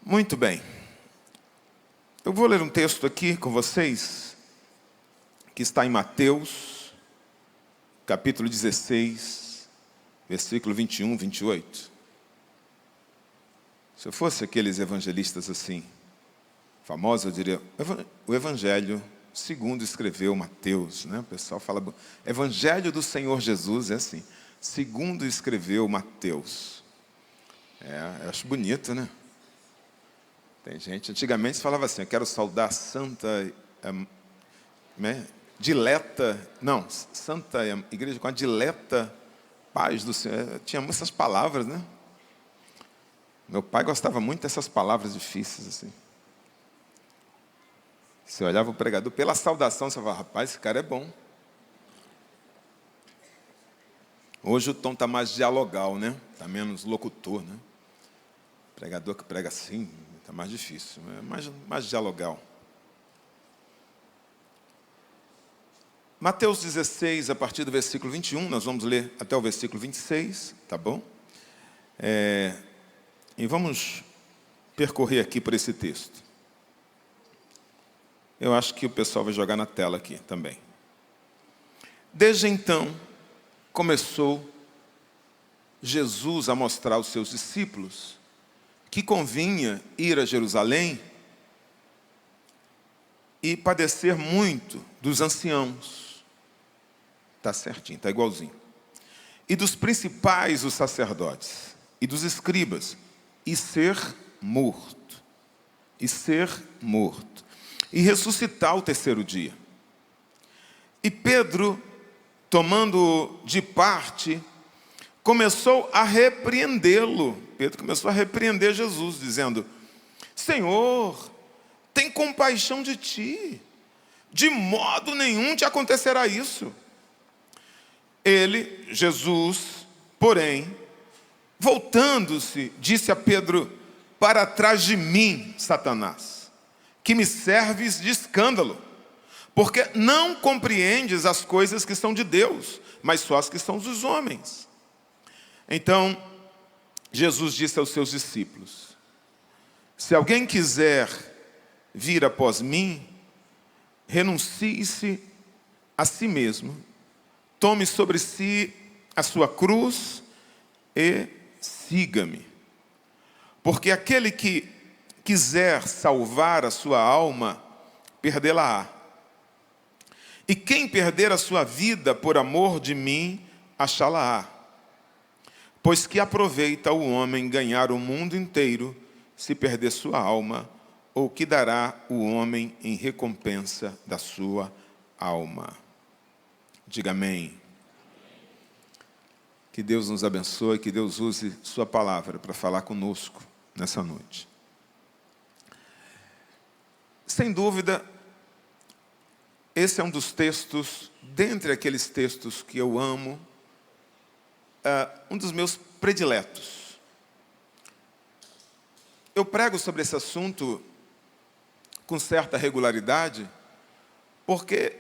Muito bem. Eu vou ler um texto aqui com vocês, que está em Mateus, capítulo 16, versículo 21, 28. Se eu fosse aqueles evangelistas assim, famosos, eu diria, o Evangelho segundo escreveu Mateus, né? O pessoal fala, Evangelho do Senhor Jesus, é assim, segundo escreveu Mateus. Eu acho bonito, né? Tem gente, antigamente se falava assim, eu quero saudar Santa, Santa Igreja com a dileta paz do Senhor. Tinha essas palavras, né? Meu pai gostava muito dessas palavras difíceis, assim. Você olhava o pregador, pela saudação, você falava, rapaz, esse cara é bom. Hoje o tom está mais dialogal, né? Está menos locutor, né? O pregador que prega assim, está mais difícil, é mais dialogal. Mateus 16, a partir do versículo 21, nós vamos ler até o versículo 26, tá bom? E vamos percorrer aqui por esse texto. Eu acho que o pessoal vai jogar na tela aqui também. Desde então, começou Jesus a mostrar aos seus discípulos que convinha ir a Jerusalém e padecer muito dos anciãos. Está certinho, está igualzinho. E dos principais, os sacerdotes, e dos escribas, e ser morto. E ser morto. E ressuscitar ao terceiro dia. E Pedro, tomando de parte, começou a repreendê-lo. Pedro começou a repreender Jesus, dizendo, Senhor, tem compaixão de ti. De modo nenhum te acontecerá isso. Ele, Jesus, porém, voltando-se, disse a Pedro, para trás de mim, Satanás, que me serves de escândalo, porque não compreendes as coisas que são de Deus, mas só as que são dos homens. Então, Jesus disse aos seus discípulos, se alguém quiser vir após mim, renuncie-se a si mesmo, tome sobre si a sua cruz e siga-me. Porque aquele que quiser salvar a sua alma, perdê-la-á. E quem perder a sua vida por amor de mim, achá-la-á. Pois que aproveita o homem ganhar o mundo inteiro, se perder sua alma, ou que dará o homem em recompensa da sua alma. Diga amém. Que Deus nos abençoe, que Deus use sua palavra para falar conosco nessa noite. Sem dúvida, esse é um dos textos, dentre aqueles textos que eu amo, um dos meus prediletos. Eu prego sobre esse assunto com certa regularidade, porque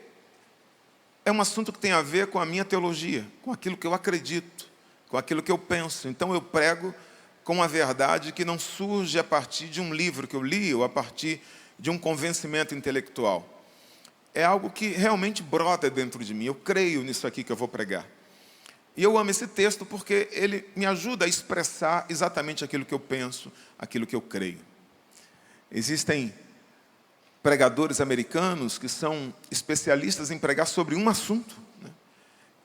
é um assunto que tem a ver com a minha teologia, com aquilo que eu acredito, com aquilo que eu penso. Então eu prego com a verdade que não surge a partir de um livro que eu li ou a partir de um convencimento intelectual. É algo que realmente brota dentro de mim. Eu creio nisso aqui que eu vou pregar. E eu amo esse texto porque ele me ajuda a expressar exatamente aquilo que eu penso, aquilo que eu creio. Existem pregadores americanos que são especialistas em pregar sobre um assunto, né?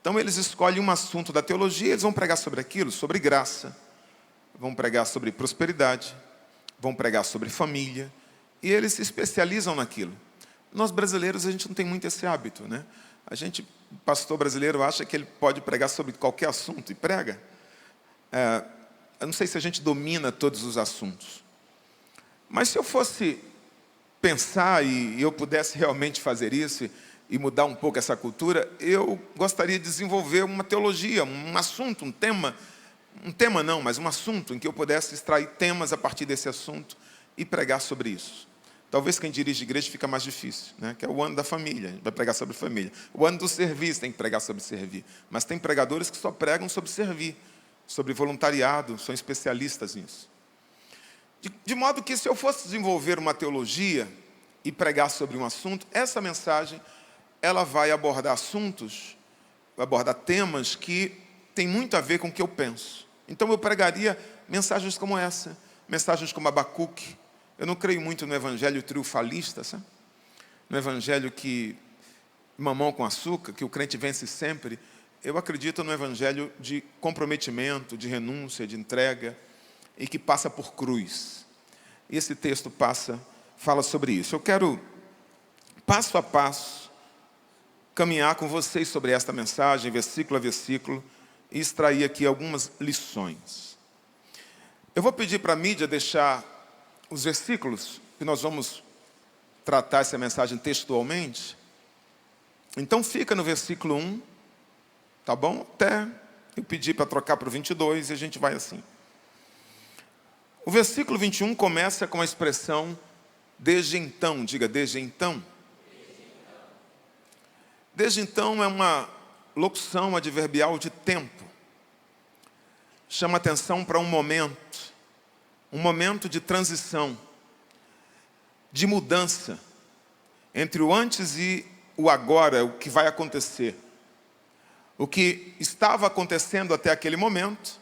Então eles escolhem um assunto da teologia, eles vão pregar sobre aquilo, sobre graça, vão pregar sobre prosperidade, vão pregar sobre família, e eles se especializam naquilo. Nós brasileiros, a gente não tem muito esse hábito, né? O pastor brasileiro acha que ele pode pregar sobre qualquer assunto e prega. Eu não sei se a gente domina todos os assuntos. Mas se eu fosse pensar e eu pudesse realmente fazer isso e mudar um pouco essa cultura, eu gostaria de desenvolver uma teologia, um assunto, um tema não, mas um assunto em que eu pudesse extrair temas a partir desse assunto e pregar sobre isso. Talvez quem dirige igreja fica mais difícil, né? Que é o ano da família, a gente vai pregar sobre família. O ano do serviço tem que pregar sobre servir. Mas tem pregadores que só pregam sobre servir, sobre voluntariado, são especialistas nisso. De modo que, se eu fosse desenvolver uma teologia e pregar sobre um assunto, essa mensagem ela vai abordar assuntos, vai abordar temas que têm muito a ver com o que eu penso. Então eu pregaria mensagens como essa, mensagens como Abacuque. Eu não creio muito no evangelho triunfalista, sabe? No evangelho que mamão com açúcar, que o crente vence sempre. Eu acredito no evangelho de comprometimento, de renúncia, de entrega, e que passa por cruz. E esse texto fala sobre isso. Eu quero, passo a passo, caminhar com vocês sobre esta mensagem, versículo a versículo, e extrair aqui algumas lições. Eu vou pedir para a mídia deixar os versículos, que nós vamos tratar essa mensagem textualmente. Então fica no versículo 1, tá bom? Até eu pedir para trocar para o 22 e a gente vai assim. O versículo 21 começa com a expressão desde então. Diga, desde então. Desde então é uma locução adverbial de tempo. Chama atenção para um momento de transição, de mudança entre o antes e o agora, o que vai acontecer. O que estava acontecendo até aquele momento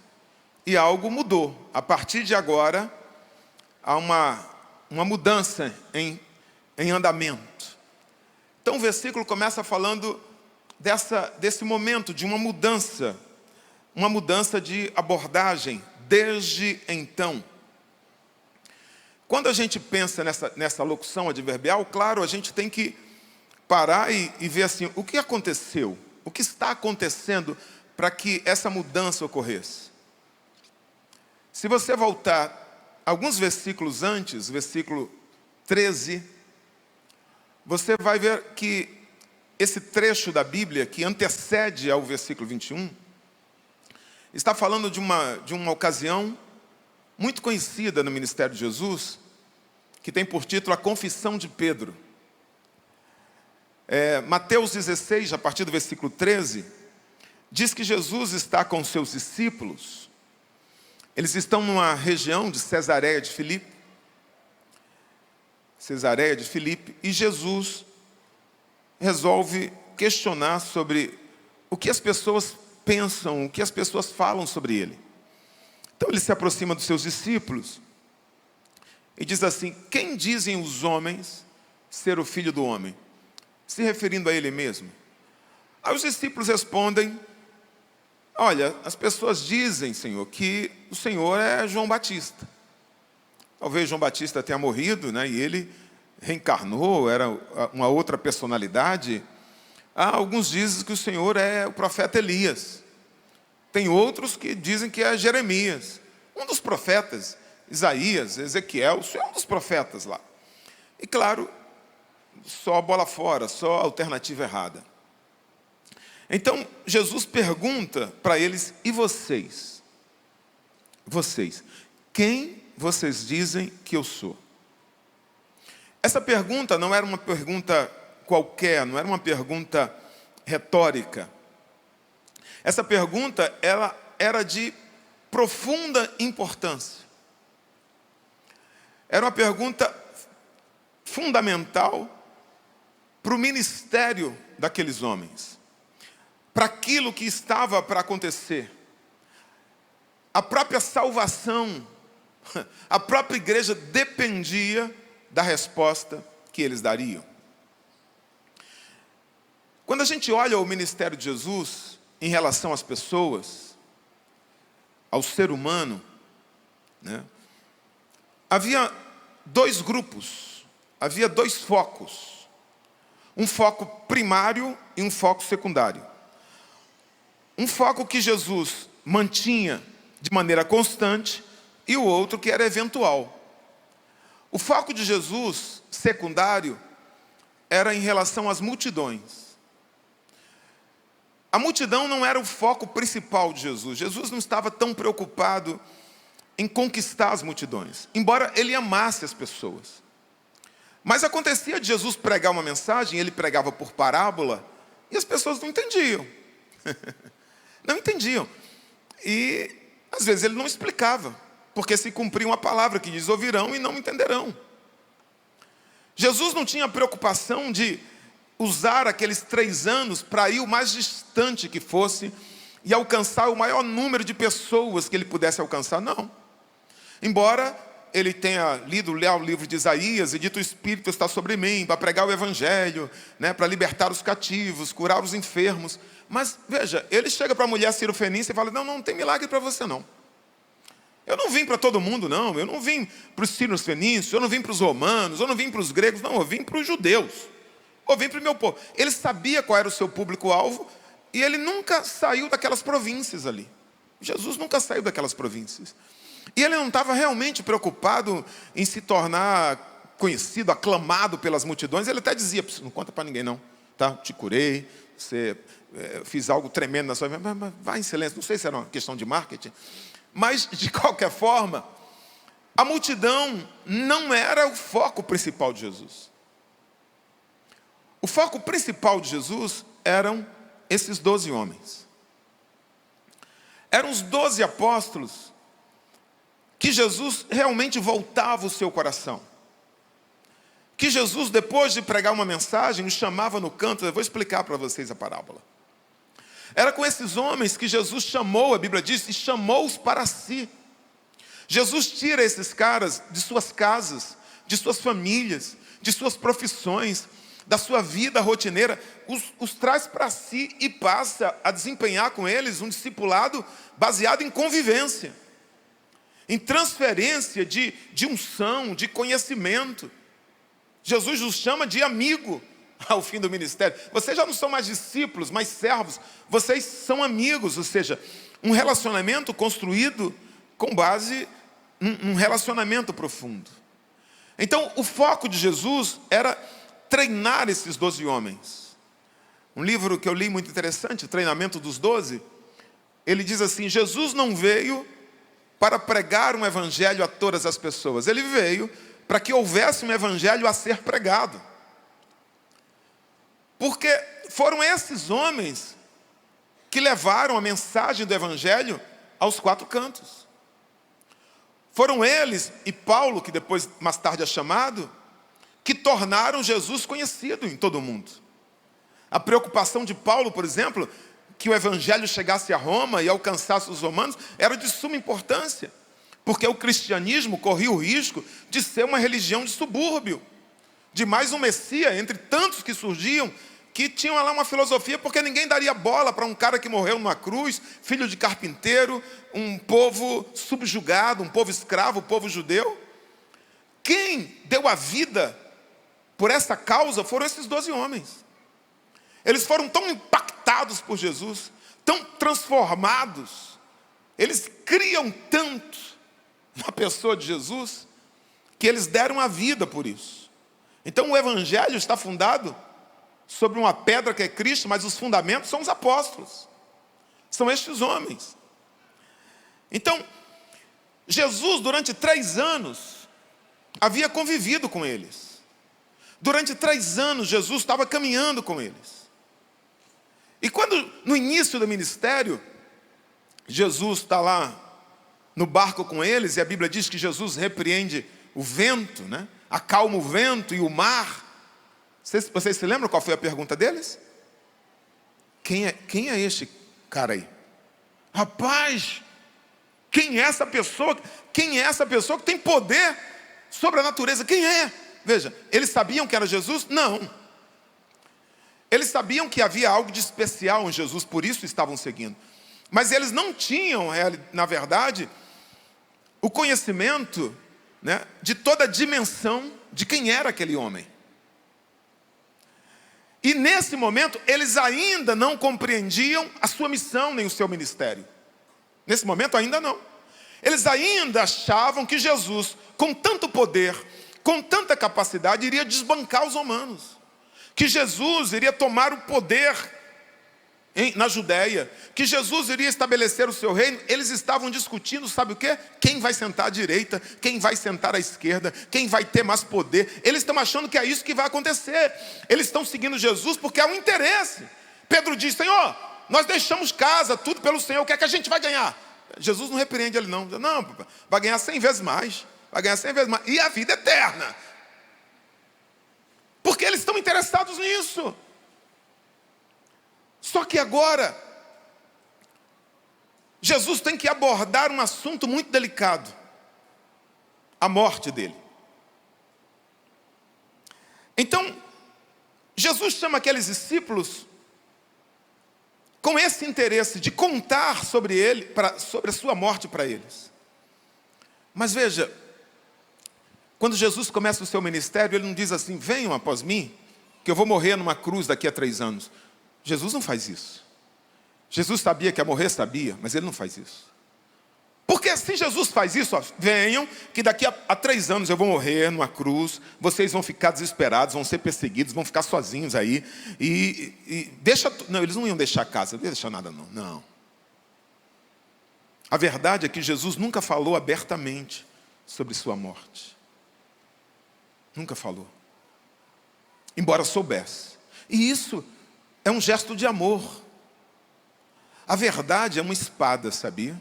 e algo mudou. A partir de agora, há uma mudança em andamento. Então o versículo começa falando desse momento, de uma mudança de abordagem, desde então. Quando a gente pensa nessa locução adverbial, claro, a gente tem que parar e ver assim, o que aconteceu? O que está acontecendo para que essa mudança ocorresse? Se você voltar alguns versículos antes, versículo 13, você vai ver que esse trecho da Bíblia, que antecede ao versículo 21, está falando de uma ocasião muito conhecida no ministério de Jesus, que tem por título a Confissão de Pedro. Mateus 16, a partir do versículo 13, diz que Jesus está com os seus discípulos. Eles estão numa região de Cesareia de Filipe, e Jesus resolve questionar sobre o que as pessoas pensam, o que as pessoas falam sobre ele. Então ele se aproxima dos seus discípulos e diz assim: quem dizem os homens ser o Filho do Homem? Se referindo a ele mesmo. Aí os discípulos respondem: olha, as pessoas dizem, Senhor, que o Senhor é João Batista. Talvez João Batista tenha morrido, né, e ele reencarnou, era uma outra personalidade. Alguns dizem que o Senhor é o profeta Elias. Tem outros que dizem que é Jeremias, um dos profetas, Isaías, Ezequiel, o Senhor é um dos profetas lá. E claro, só a bola fora, só a alternativa errada. Então, Jesus pergunta para eles: e vocês? Vocês, quem vocês dizem que eu sou? Essa pergunta não era uma pergunta qualquer, não era uma pergunta retórica. Essa pergunta, ela era de profunda importância. Era uma pergunta fundamental para o ministério daqueles homens, para aquilo que estava para acontecer. A própria salvação, a própria igreja dependia da resposta que eles dariam. Quando a gente olha o ministério de Jesus em relação às pessoas, ao ser humano, né, havia dois grupos, havia dois focos. Um foco primário e um foco secundário. Um foco que Jesus mantinha de maneira constante e o outro que era eventual. O foco de Jesus, secundário, era em relação às multidões. A multidão não era o foco principal de Jesus. Jesus não estava tão preocupado em conquistar as multidões, embora ele amasse as pessoas. Mas acontecia de Jesus pregar uma mensagem, ele pregava por parábola, e as pessoas não entendiam. Não entendiam. E às vezes ele não explicava porque se cumpriu uma palavra que diz: ouvirão e não entenderão. Jesus não tinha preocupação de usar aqueles 3 anos para ir o mais distante que fosse e alcançar o maior número de pessoas que ele pudesse alcançar, não. Embora ele tenha lido o livro de Isaías e dito: o Espírito está sobre mim para pregar o Evangelho, né, para libertar os cativos, curar os enfermos. Mas veja, ele chega para a mulher cirofenícia e fala: não tem milagre para você não. Eu não vim para todo mundo não, eu não vim para os sírios fenícios, eu não vim para os romanos, eu não vim para os gregos, não, eu vim para os judeus. Eu vim para o meu povo. Ele sabia qual era o seu público-alvo e ele nunca saiu daquelas províncias ali. Jesus nunca saiu daquelas províncias. E ele não estava realmente preocupado em se tornar conhecido, aclamado pelas multidões. Ele até dizia: não conta para ninguém não, tá? Te curei, fiz algo tremendo na sua vida, mas vai em silêncio. Não sei se era uma questão de marketing, mas de qualquer forma, a multidão não era o foco principal de Jesus. O foco principal de Jesus eram esses 12 homens. Eram os 12 apóstolos que Jesus realmente voltava o seu coração. Que Jesus, depois de pregar uma mensagem, os chamava no canto. Eu vou explicar para vocês a parábola. Era com esses homens que Jesus chamou, a Bíblia diz, e chamou-os para si. Jesus tira esses caras de suas casas, de suas famílias, de suas profissões, da sua vida rotineira, os traz para si e passa a desempenhar com eles um discipulado baseado em convivência, em transferência de unção, de conhecimento. Jesus os chama de amigo ao fim do ministério. Vocês já não são mais discípulos, mas servos. Vocês são amigos, ou seja, um relacionamento construído com base num relacionamento profundo. Então, o foco de Jesus era treinar esses 12 homens. Um livro que eu li muito interessante, Treinamento dos 12, ele diz assim: Jesus não veio para pregar um evangelho a todas as pessoas. Ele veio para que houvesse um evangelho a ser pregado. Porque foram esses homens que levaram a mensagem do evangelho aos 4 cantos. Foram eles e Paulo, que depois mais tarde é chamado, que tornaram Jesus conhecido em todo o mundo. A preocupação de Paulo, por exemplo, que o evangelho chegasse a Roma e alcançasse os romanos, era de suma importância, porque o cristianismo corria o risco de ser uma religião de subúrbio, de mais um Messias, entre tantos que surgiam, que tinham lá uma filosofia, porque ninguém daria bola para um cara que morreu numa cruz, filho de carpinteiro, um povo subjugado, um povo escravo, um povo judeu. Quem deu a vida por essa causa foram esses 12 homens. Eles foram tão impactados por Jesus, tão transformados, eles criam tanto na pessoa de Jesus, que eles deram a vida por isso. Então o evangelho está fundado sobre uma pedra que é Cristo, mas os fundamentos são os apóstolos. São estes homens. Então, Jesus, durante 3 anos, havia convivido com eles. Durante 3 anos, Jesus estava caminhando com eles. E quando, no início do ministério, Jesus está lá no barco com eles, e a Bíblia diz que Jesus repreende o vento, né? Acalma o vento e o mar. Vocês se lembram qual foi a pergunta deles? Quem é este cara aí? Rapaz, quem é essa pessoa? Quem é essa pessoa que tem poder sobre a natureza? Quem é? Veja, eles sabiam que era Jesus? Não. Eles sabiam que havia algo de especial em Jesus, por isso estavam seguindo. Mas eles não tinham, na verdade, o conhecimento, né, de toda a dimensão de quem era aquele homem. E nesse momento, eles ainda não compreendiam a sua missão nem o seu ministério. Nesse momento, ainda não. Eles ainda achavam que Jesus, com tanto poder, com tanta capacidade, iria desbancar os romanos. Que Jesus iria tomar o poder na Judéia. Que Jesus iria estabelecer o seu reino. Eles estavam discutindo, sabe o quê? Quem vai sentar à direita, quem vai sentar à esquerda, quem vai ter mais poder. Eles estão achando que é isso que vai acontecer. Eles estão seguindo Jesus porque há um interesse. Pedro diz: Senhor, nós deixamos casa, tudo pelo Senhor, o que é que a gente vai ganhar? Jesus não repreende ele não. Não, vai ganhar 100 vezes mais. Vai ganhar 100 vezes mais. E a vida eterna. Porque eles estão interessados nisso. Só que agora, Jesus tem que abordar um assunto muito delicado. A morte dele. Então, Jesus chama aqueles discípulos com esse interesse de contar sobre ele, sobre a sua morte para eles. Mas veja, quando Jesus começa o seu ministério, ele não diz assim: venham após mim, que eu vou morrer numa cruz daqui a 3 anos. Jesus não faz isso. Jesus sabia que ia morrer, sabia, mas ele não faz isso. Porque se Jesus faz isso, ó, venham, que daqui a 3 anos eu vou morrer numa cruz, vocês vão ficar desesperados, vão ser perseguidos, vão ficar sozinhos aí, não, eles não iam deixar a casa, não iam deixar nada não. A verdade é que Jesus nunca falou abertamente sobre sua morte. Nunca falou. Embora soubesse. E isso é um gesto de amor. A verdade é uma espada, sabia?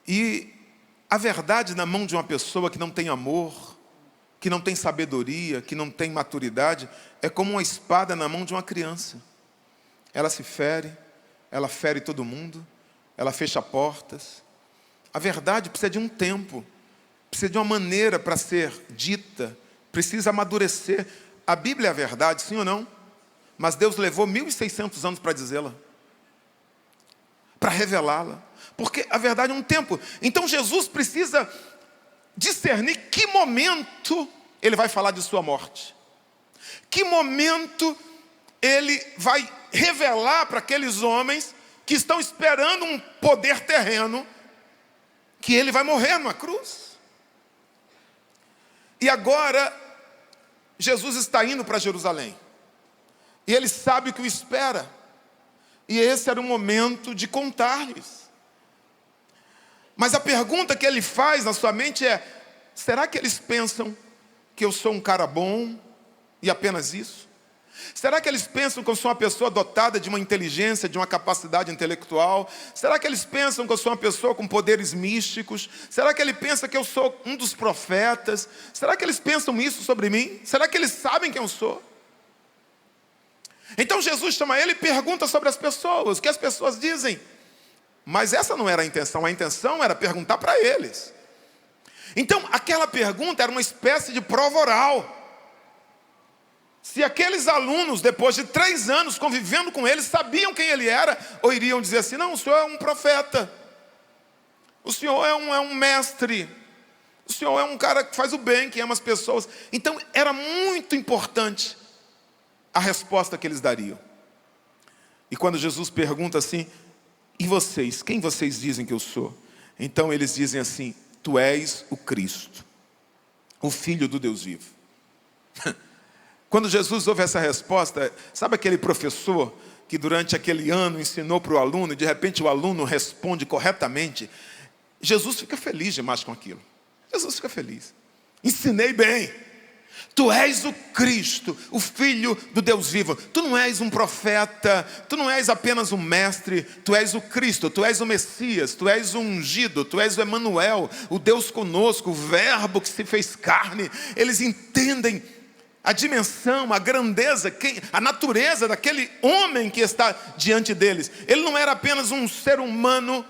E a verdade na mão de uma pessoa que não tem amor, que não tem sabedoria, que não tem maturidade, é como uma espada na mão de uma criança. Ela se fere, ela fere todo mundo, ela fecha portas. A verdade precisa de um tempo, precisa de uma maneira para ser dita, precisa amadurecer. A Bíblia é a verdade, sim ou não? Mas Deus levou 1.600 anos para dizê-la, para revelá-la. Porque a verdade é um tempo. Então Jesus precisa discernir que momento ele vai falar de sua morte. Que momento ele vai revelar para aqueles homens que estão esperando um poder terreno, que ele vai morrer numa cruz. E agora, Jesus está indo para Jerusalém. E ele sabe o que o espera. E esse era o momento de contar-lhes. Mas a pergunta que ele faz na sua mente é: será que eles pensam que eu sou um cara bom e apenas isso? Será que eles pensam que eu sou uma pessoa dotada de uma inteligência, de uma capacidade intelectual? Será que eles pensam que eu sou uma pessoa com poderes místicos? Será que ele pensa que eu sou um dos profetas? Será que eles pensam isso sobre mim? Será que eles sabem quem eu sou? Então Jesus chama ele e pergunta sobre as pessoas, o que as pessoas dizem. Mas essa não era a intenção era perguntar para eles. Então aquela pergunta era uma espécie de prova oral. Se aqueles alunos, depois de 3 anos convivendo com ele, sabiam quem ele era, ou iriam dizer assim: não, o senhor é um profeta, o senhor é um mestre, o senhor é um cara que faz o bem, que ama as pessoas. Então era muito importante a resposta que eles dariam. E quando Jesus pergunta assim: e vocês, quem vocês dizem que eu sou? Então eles dizem assim: tu és o Cristo, o Filho do Deus vivo. Quando Jesus ouve essa resposta, sabe aquele professor que durante aquele ano ensinou para o aluno e de repente o aluno responde corretamente? Jesus fica feliz demais com aquilo. Jesus fica feliz. Ensinei bem. Tu és o Cristo, o Filho do Deus vivo. Tu não és um profeta, tu não és apenas um mestre, tu és o Cristo, tu és o Messias, tu és o ungido, tu és o Emanuel, o Deus conosco, o Verbo que se fez carne. Eles entendem a dimensão, a grandeza, a natureza daquele homem que está diante deles. Ele não era apenas um ser humano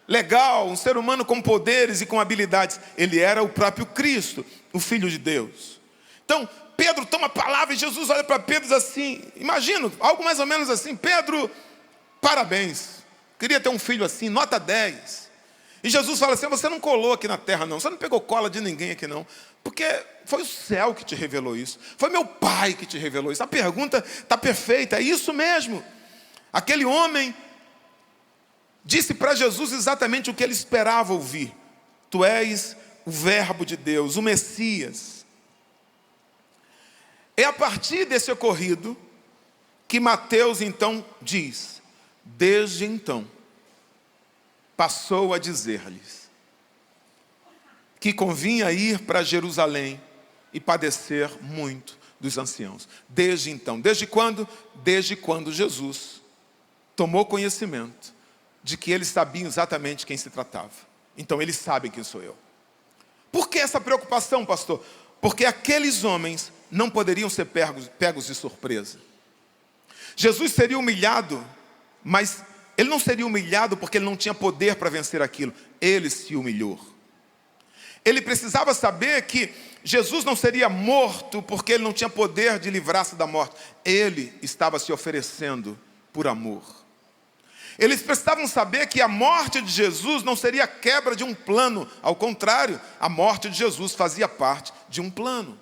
legal, um ser humano com poderes e com habilidades. Ele era o próprio Cristo, o Filho de Deus. Então, Pedro toma a palavra e Jesus olha para Pedro e diz assim, imagino, algo mais ou menos assim: Pedro, parabéns, queria ter um filho assim, nota 10. E Jesus fala assim: você não colou aqui na terra não, você não pegou cola de ninguém aqui não, porque foi o céu que te revelou isso, foi meu Pai que te revelou isso. A pergunta está perfeita, é isso mesmo. Aquele homem disse para Jesus exatamente o que ele esperava ouvir: tu és o Verbo de Deus, o Messias. É a partir desse ocorrido que Mateus então diz: desde então passou a dizer-lhes que convinha ir para Jerusalém e padecer muito dos anciãos. Desde então. Desde quando? Desde quando Jesus tomou conhecimento de que eles sabiam exatamente quem se tratava. Então eles sabem quem sou eu. Por que essa preocupação, pastor? Porque aqueles homens não poderiam ser pegos de surpresa. Jesus seria humilhado, mas ele não seria humilhado porque ele não tinha poder para vencer aquilo. Ele se humilhou. Ele precisava saber que Jesus não seria morto porque ele não tinha poder de livrar-se da morte. Ele estava se oferecendo por amor. Eles precisavam saber que a morte de Jesus não seria a quebra de um plano. Ao contrário, a morte de Jesus fazia parte de um plano.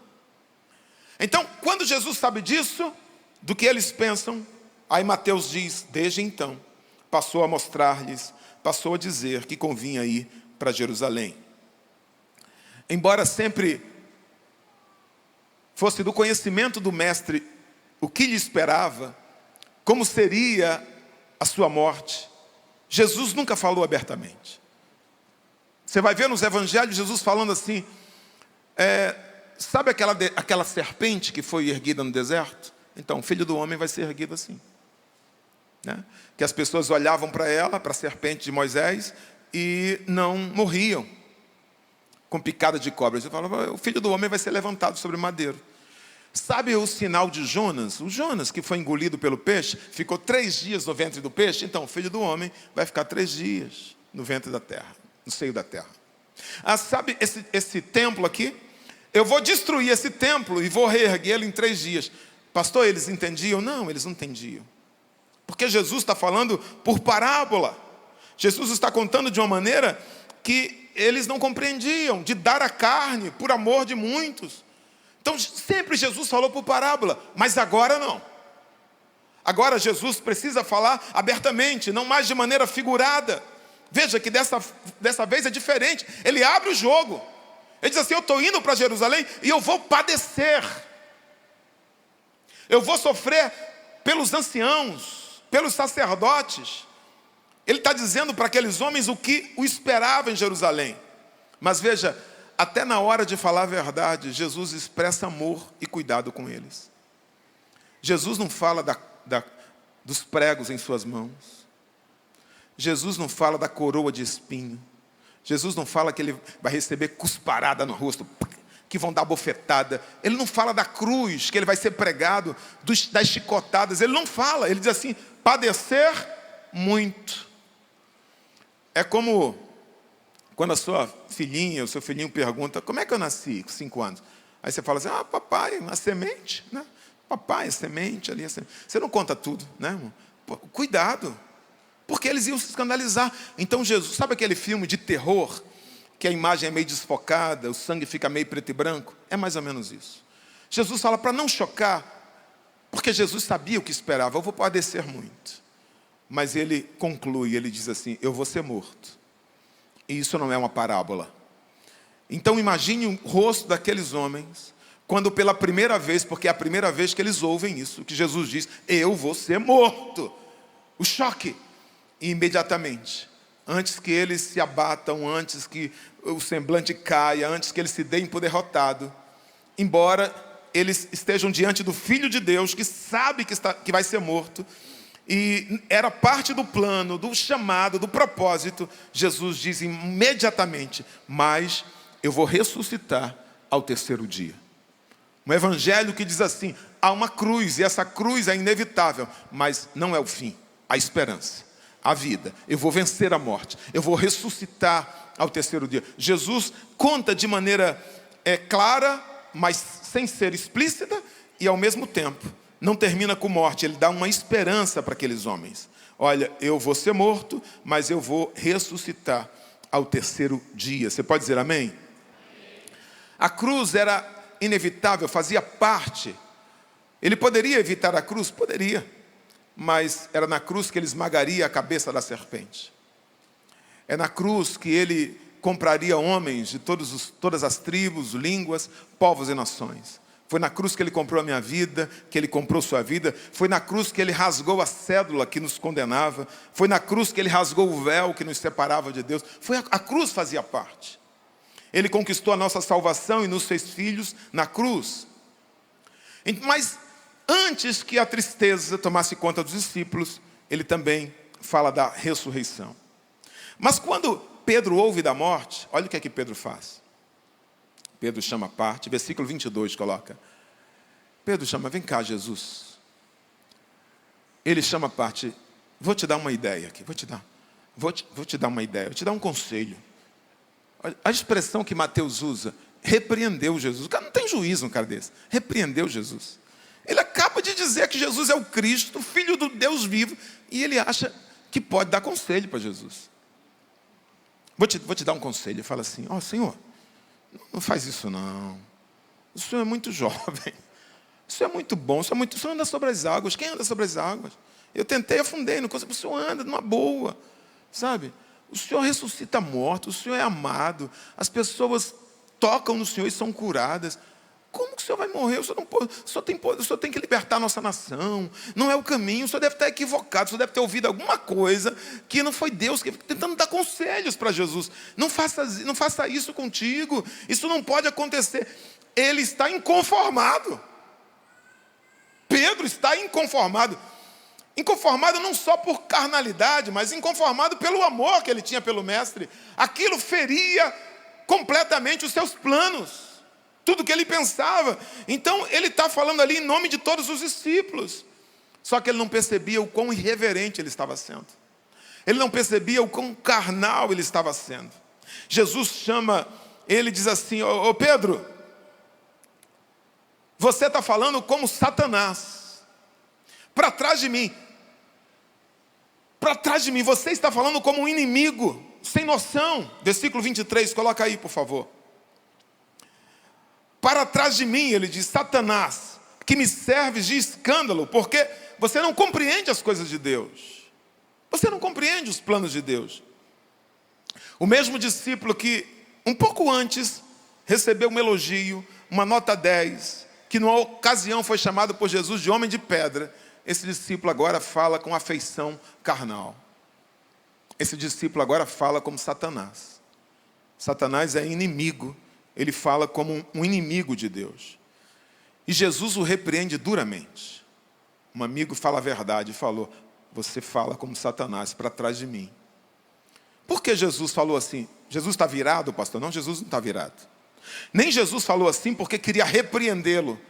Então, quando Jesus sabe disso, do que eles pensam, aí Mateus diz, desde então, passou a mostrar-lhes, passou a dizer que convinha ir para Jerusalém. Embora sempre fosse do conhecimento do mestre o que lhe esperava, como seria a sua morte, Jesus nunca falou abertamente. Você vai ver nos evangelhos Jesus falando assim, sabe aquela serpente que foi erguida no deserto? Então, o Filho do Homem vai ser erguido assim. Né? Que as pessoas olhavam para ela, para a serpente de Moisés, e não morriam com picada de cobra. Você fala, o Filho do Homem vai ser levantado sobre madeiro. Sabe o sinal de Jonas? O Jonas, que foi engolido pelo peixe, ficou 3 dias no ventre do peixe. Então, o Filho do Homem vai ficar 3 dias no ventre da terra, no seio da terra. Sabe esse templo aqui? Eu vou destruir esse templo e vou reerguê-lo em 3 dias. Pastor, eles entendiam? Não, eles não entendiam. Porque Jesus está falando por parábola. Jesus está contando de uma maneira que eles não compreendiam, de dar a carne por amor de muitos. Então, sempre Jesus falou por parábola, mas agora não. Agora Jesus precisa falar abertamente, não mais de maneira figurada. Veja que dessa vez é diferente. Ele abre o jogo. Ele diz assim, eu estou indo para Jerusalém e eu vou padecer. Eu vou sofrer pelos anciãos, pelos sacerdotes. Ele está dizendo para aqueles homens o que o esperava em Jerusalém. Mas veja, até na hora de falar a verdade, Jesus expressa amor e cuidado com eles. Jesus não fala dos pregos em suas mãos. Jesus não fala da coroa de espinho. Jesus não fala que ele vai receber cusparada no rosto, que vão dar bofetada. Ele não fala da cruz, que ele vai ser pregado, das chicotadas. Ele não fala, ele diz assim, padecer muito. É como quando a sua filhinha, o seu filhinho pergunta, como é que eu nasci com 5 anos? Aí você fala assim, papai, uma semente, né? Papai, a semente ali, a semente. Você não conta tudo, né, irmão? Pô, cuidado, porque eles iam se escandalizar. Então Jesus, sabe aquele filme de terror, que a imagem é meio desfocada, o sangue fica meio preto e branco? É mais ou menos isso. Jesus fala para não chocar, porque Jesus sabia o que esperava, eu vou padecer muito. Mas ele conclui, ele diz assim, eu vou ser morto. E isso não é uma parábola. Então imagine o rosto daqueles homens, quando pela primeira vez, porque é a primeira vez que eles ouvem isso, que Jesus diz, eu vou ser morto. O choque. E imediatamente, antes que eles se abatam, antes que o semblante caia, antes que eles se deem por derrotado, embora eles estejam diante do Filho de Deus, que sabe que vai ser morto, e era parte do plano, do chamado, do propósito, Jesus diz imediatamente, mas eu vou ressuscitar ao 3º dia. Um evangelho que diz assim, há uma cruz, e essa cruz é inevitável, mas não é o fim, a esperança, a vida. Eu vou vencer a morte, eu vou ressuscitar ao 3º dia. Jesus conta de maneira clara, mas sem ser explícita, e ao mesmo tempo, não termina com morte, ele dá uma esperança para aqueles homens. Olha, eu vou ser morto, mas eu vou ressuscitar ao 3º dia. Você pode dizer amém? A cruz era inevitável, fazia parte. Ele poderia evitar a cruz? Poderia. Mas era na cruz que ele esmagaria a cabeça da serpente. É na cruz que ele compraria homens de todas as tribos, línguas, povos e nações. Foi na cruz que ele comprou a minha vida, que ele comprou sua vida. Foi na cruz que ele rasgou a cédula que nos condenava. Foi na cruz que ele rasgou o véu que nos separava de Deus. A cruz fazia parte. Ele conquistou a nossa salvação e nos fez filhos na cruz. Mas antes que a tristeza tomasse conta dos discípulos, ele também fala da ressurreição. Mas quando Pedro ouve da morte, olha o que é que Pedro faz. Pedro chama a parte, versículo 22 coloca. Pedro chama, vem cá, Jesus. Ele chama a parte, vou te dar uma ideia aqui, vou te dar uma ideia, vou te dar um conselho. A expressão que Mateus usa, repreendeu Jesus. O cara não tem juízo um cara desse. Repreendeu Jesus. Ele acaba de dizer que Jesus é o Cristo, Filho do Deus vivo, e ele acha que pode dar conselho para Jesus. Vou te dar um conselho. Ele fala assim, Senhor, não faz isso não. O Senhor é muito jovem. O Senhor é muito bom. O Senhor anda sobre as águas. Quem anda sobre as águas? Eu tentei, afundei, não consegui. O Senhor anda numa boa, sabe? O Senhor ressuscita mortos, o Senhor é amado, as pessoas tocam no Senhor e são curadas. Como que o Senhor vai morrer? O Senhor tem que libertar a nossa nação. Não é o caminho, o Senhor deve estar equivocado, o Senhor deve ter ouvido alguma coisa que não foi Deus, que tentando dar conselhos para Jesus. Não faça isso contigo, isso não pode acontecer. Ele está inconformado. Pedro está inconformado. Inconformado não só por carnalidade, mas inconformado pelo amor que ele tinha pelo mestre. Aquilo feria completamente os seus planos, tudo que ele pensava. Então ele está falando ali em nome de todos os discípulos. Só que ele não percebia o quão irreverente ele estava sendo. Ele não percebia o quão carnal ele estava sendo. Jesus chama, ele diz assim, ô Pedro, você está falando como Satanás. Para trás de mim, você está falando como um inimigo, sem noção. Versículo 23, coloca aí, por favor. Para trás de mim, ele diz, Satanás, que me serves de escândalo, porque você não compreende as coisas de Deus. Você não compreende os planos de Deus. O mesmo discípulo que, um pouco antes, recebeu um elogio, uma nota 10, que numa ocasião foi chamado por Jesus de homem de pedra, esse discípulo agora fala com afeição carnal. Esse discípulo agora fala como Satanás. Satanás é inimigo. Ele fala como um inimigo de Deus. E Jesus o repreende duramente. Um amigo fala a verdade e falou, você fala como Satanás para trás de mim. Por que Jesus falou assim? Jesus está virado, pastor? Não, Jesus não está virado. Nem Jesus falou assim porque queria repreendê-lo.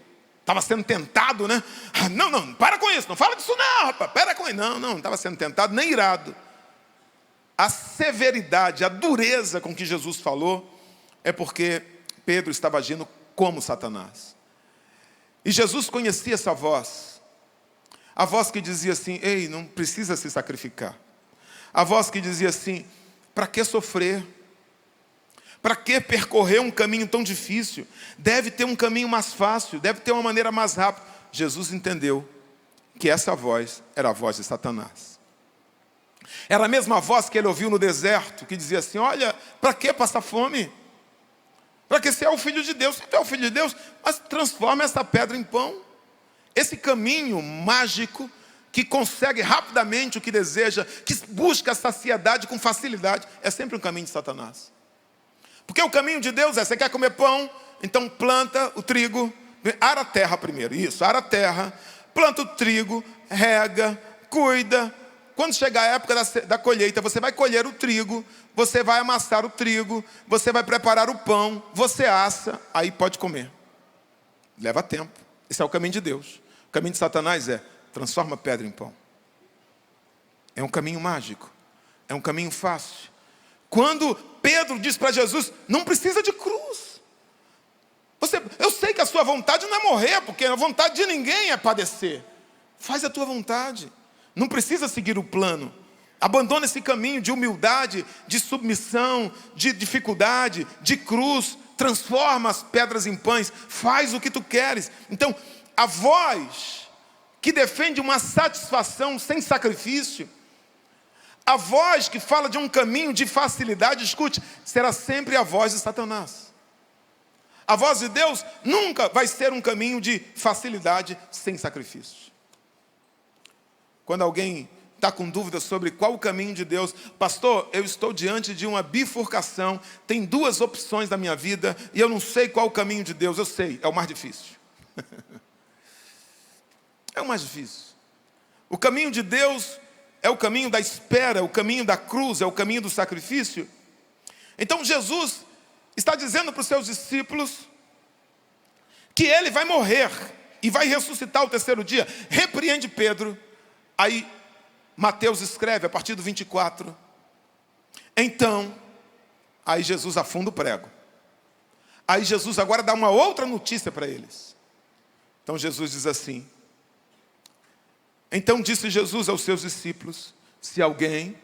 Estava sendo tentado, né? Não, para com isso, não fala disso não, rapaz, para com isso. Não estava sendo tentado, nem irado. A severidade, a dureza com que Jesus falou, é porque Pedro estava agindo como Satanás. E Jesus conhecia essa voz. A voz que dizia assim, ei, não precisa se sacrificar. A voz que dizia assim, para que sofrer? Para que percorrer um caminho tão difícil? Deve ter um caminho mais fácil, deve ter uma maneira mais rápida. Jesus entendeu que essa voz era a voz de Satanás. Era a mesma voz que ele ouviu no deserto, que dizia assim, olha, para que passar fome? Para que você é o Filho de Deus? Se você é o Filho de Deus, mas transforma essa pedra em pão. Esse caminho mágico, que consegue rapidamente o que deseja, que busca a saciedade com facilidade, é sempre um caminho de Satanás. Porque o caminho de Deus é, você quer comer pão, então planta o trigo, ara a terra primeiro, isso, ara a terra, planta o trigo, rega, cuida. Quando chegar a época da colheita, você vai colher o trigo, você vai amassar o trigo, você vai preparar o pão, você assa, aí pode comer. Leva tempo. Esse é o caminho de Deus. O caminho de Satanás é, transforma a pedra em pão. É um caminho mágico, é um caminho fácil. Quando Pedro diz para Jesus, não precisa de cruz. Eu sei que a sua vontade não é morrer, porque a vontade de ninguém é padecer. Faz a tua vontade. Não precisa seguir o plano. Abandona esse caminho de humildade, de submissão, de dificuldade, de cruz. Transforma as pedras em pães. Faz o que tu queres. Então, a voz que defende uma satisfação sem sacrifício, a voz que fala de um caminho de facilidade, escute, será sempre a voz de Satanás. A voz de Deus nunca vai ser um caminho de facilidade sem sacrifício. Quando alguém está com dúvida sobre qual o caminho de Deus, pastor, eu estou diante de uma bifurcação, tem duas opções na minha vida e eu não sei qual o caminho de Deus. Eu sei, é o mais difícil. É o mais difícil. O caminho de Deus é o caminho da espera, é o caminho da cruz, é o caminho do sacrifício. Então Jesus está dizendo para os seus discípulos que ele vai morrer e vai ressuscitar ao terceiro dia. Repreende Pedro. Aí Mateus escreve a partir do 24. Então, aí Jesus afunda o prego. Aí Jesus agora dá uma outra notícia para eles. Então Jesus diz assim: então disse Jesus aos seus discípulos: se alguém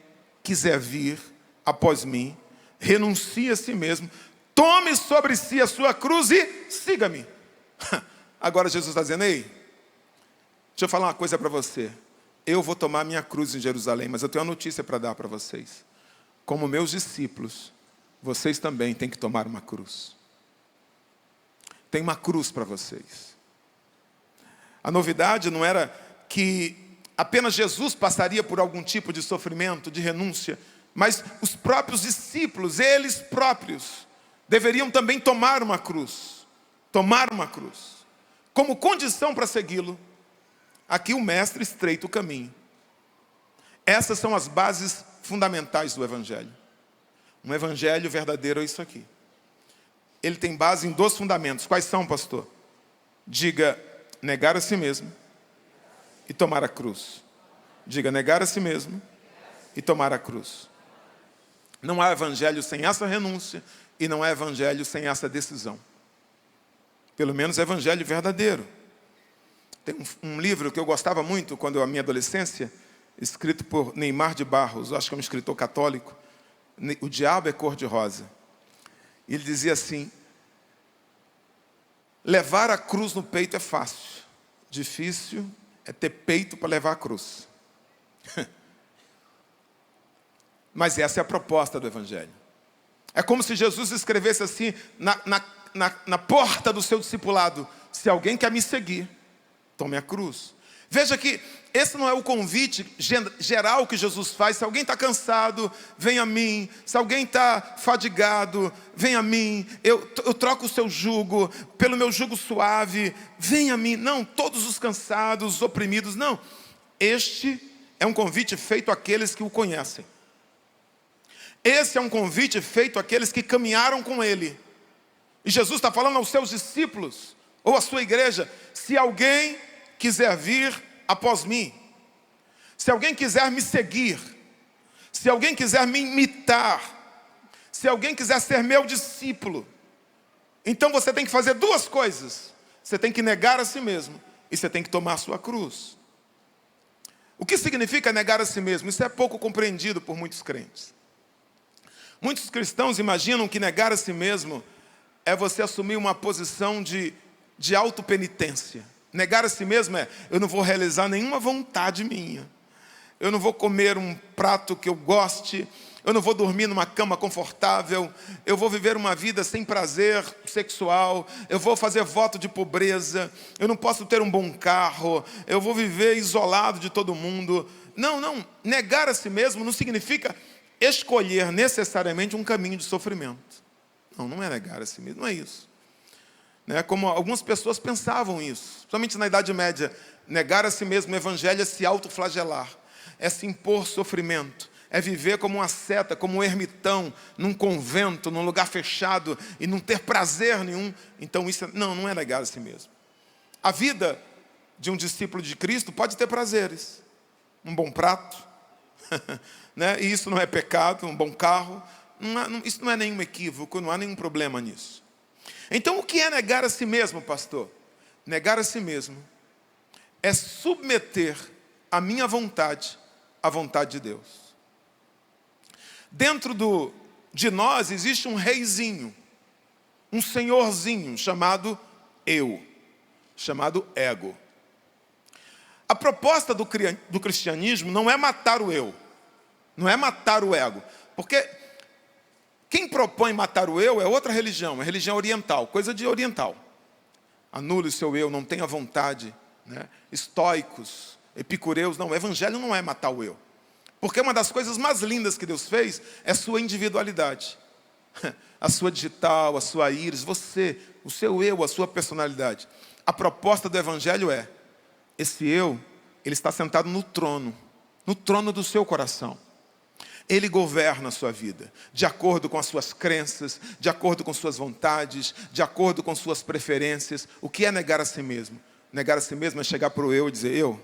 quiser vir após mim, renuncie a si mesmo, tome sobre si a sua cruz e siga-me. Agora Jesus está dizendo: ei, deixa eu falar uma coisa para você. Eu vou tomar minha cruz em Jerusalém, mas eu tenho uma notícia para dar para vocês. Como meus discípulos, vocês também têm que tomar uma cruz. Tem uma cruz para vocês. A novidade não era que apenas Jesus passaria por algum tipo de sofrimento, de renúncia, mas os próprios discípulos, eles próprios, deveriam também tomar uma cruz. Tomar uma cruz. Como condição para segui-lo, aqui o mestre estreita o caminho. Essas são as bases fundamentais do Evangelho. Um Evangelho verdadeiro é isso aqui. Ele tem base em 2 fundamentos. Quais são, pastor? Diga: negar a si mesmo e tomar a cruz. Diga: negar a si mesmo e tomar a cruz. Não há Evangelho sem essa renúncia e não há Evangelho sem essa decisão. Pelo menos Evangelho verdadeiro. Tem um livro que eu gostava muito quando eu, a minha adolescência, escrito por Neymar de Barros, acho que é um escritor católico, O Diabo é Cor-de-Rosa. Ele dizia assim: levar a cruz no peito é fácil, difícil é ter peito para levar a cruz. Mas essa é a proposta do Evangelho. É como se Jesus escrevesse assim na porta do seu discipulado: se alguém quer me seguir, tome a cruz. Veja que esse não é o convite geral que Jesus faz. Se alguém está cansado, vem a mim. Se alguém está fadigado, vem a mim. Eu troco o seu jugo pelo meu jugo suave. Vem a mim. Não, todos os cansados, os oprimidos. Não. Este é um convite feito àqueles que o conhecem. Esse é um convite feito àqueles que caminharam com ele. E Jesus está falando aos seus discípulos, ou à sua igreja: se alguém quiser vir após mim, se alguém quiser me seguir, se alguém quiser me imitar, se alguém quiser ser meu discípulo, então você tem que fazer 2 coisas. Você tem que negar a si mesmo e você tem que tomar a sua cruz. O que significa negar a si mesmo? Isso é pouco compreendido por muitos crentes. Muitos cristãos imaginam que negar a si mesmo é você assumir uma posição de autopenitência. Negar a si mesmo é: eu não vou realizar nenhuma vontade minha. Eu não vou comer um prato que eu goste. Eu não vou dormir numa cama confortável. Eu vou viver uma vida sem prazer sexual. Eu vou fazer voto de pobreza. Eu não posso ter um bom carro. Eu vou viver isolado de todo mundo. Não. Negar a si mesmo não significa escolher necessariamente um caminho de sofrimento. Não é negar a si mesmo, não é isso. Como algumas pessoas pensavam isso, somente na Idade Média. Negar a si mesmo no Evangelho é se autoflagelar, é se impor sofrimento, é viver como uma seta, como um ermitão, num convento, num lugar fechado e não ter prazer nenhum. Então isso não é negar a si mesmo. A vida de um discípulo de Cristo pode ter prazeres, um bom prato, e isso não é pecado, um bom carro, isso não é nenhum equívoco, não há nenhum problema nisso. Então, o que é negar a si mesmo, pastor? Negar a si mesmo é submeter a minha vontade à vontade de Deus. Dentro de nós existe um reizinho, um senhorzinho chamado eu, chamado ego. A proposta do cristianismo não é matar o eu, não é matar o ego, porque quem propõe matar o eu é outra religião, é religião oriental, coisa de oriental. Anule o seu eu, não tenha vontade. Estoicos, epicureus, não. O Evangelho não é matar o eu. Porque uma das coisas mais lindas que Deus fez é a sua individualidade. A sua digital, a sua íris, você, o seu eu, a sua personalidade. A proposta do Evangelho é: esse eu, ele está sentado no trono. no trono do seu coração. Ele governa a sua vida, de acordo com as suas crenças, de acordo com suas vontades, de acordo com suas preferências. O que é negar a si mesmo? Negar a si mesmo é chegar para o eu e dizer, eu,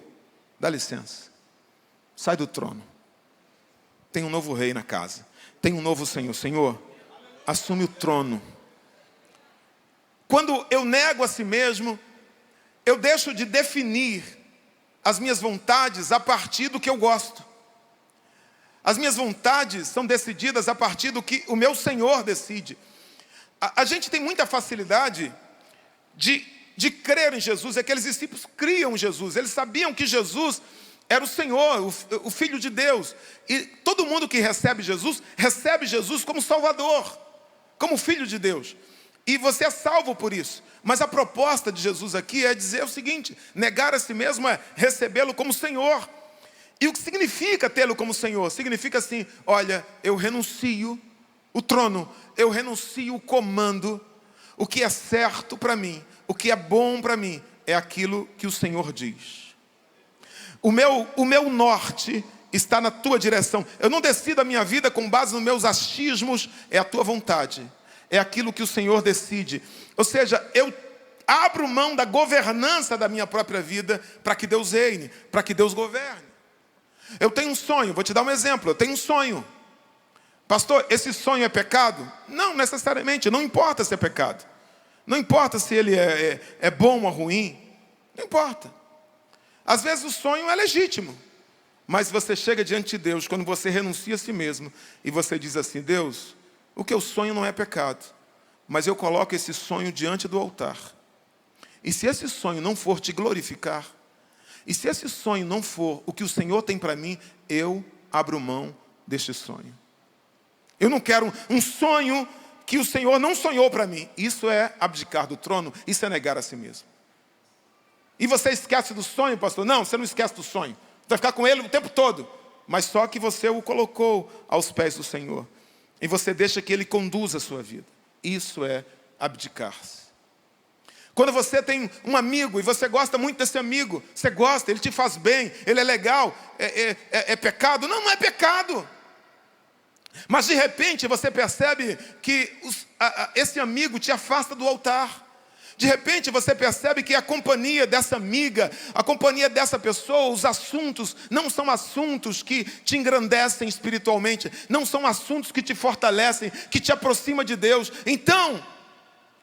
dá licença, sai do trono. Tem um novo rei na casa, tem um novo Senhor. Senhor, assume o trono. Quando eu nego a si mesmo, eu deixo de definir as minhas vontades a partir do que eu gosto. As minhas vontades são decididas a partir do que o meu Senhor decide. A gente tem muita facilidade de crer em Jesus. Aqueles discípulos criam em Jesus. Eles sabiam que Jesus era o Senhor, o Filho de Deus. E todo mundo que recebe Jesus como Salvador, como Filho de Deus. E você é salvo por isso. Mas a proposta de Jesus aqui é dizer o seguinte: negar a si mesmo é recebê-lo como Senhor. E o que significa tê-lo como Senhor? Significa assim, olha, eu renuncio o trono, eu renuncio o comando. O que é certo para mim, o que é bom para mim, é aquilo que o Senhor diz. O meu norte está na tua direção. Eu não decido a minha vida com base nos meus achismos, é a tua vontade. É aquilo que o Senhor decide. Ou seja, eu abro mão da governança da minha própria vida para que Deus reine, para que Deus governe. Eu tenho um sonho, vou te dar um exemplo. Eu tenho um sonho. Pastor, esse sonho é pecado? Não necessariamente, não importa se é pecado. Não importa se ele é bom ou ruim. Não importa. Às vezes o sonho é legítimo. Mas você chega diante de Deus, quando você renuncia a si mesmo, e você diz assim, Deus, o que eu sonho não é pecado, mas eu coloco esse sonho diante do altar. E se esse sonho não for te glorificar, e se esse sonho não for o que o Senhor tem para mim, eu abro mão deste sonho. Eu não quero um sonho que o Senhor não sonhou para mim. Isso é abdicar do trono, isso é negar a si mesmo. E você esquece do sonho, pastor? Não, você não esquece do sonho. Você vai ficar com ele o tempo todo. Mas só que você o colocou aos pés do Senhor. E você deixa que ele conduza a sua vida. Isso é abdicar-se. Quando você tem um amigo e você gosta muito desse amigo, você gosta, ele te faz bem, ele é legal, é pecado? Não, não é pecado. Mas de repente você percebe que esse amigo te afasta do altar. De repente você percebe que a companhia dessa amiga, a companhia dessa pessoa, os assuntos não são assuntos que te engrandecem espiritualmente, não são assuntos que te fortalecem, que te aproximam de Deus. Então,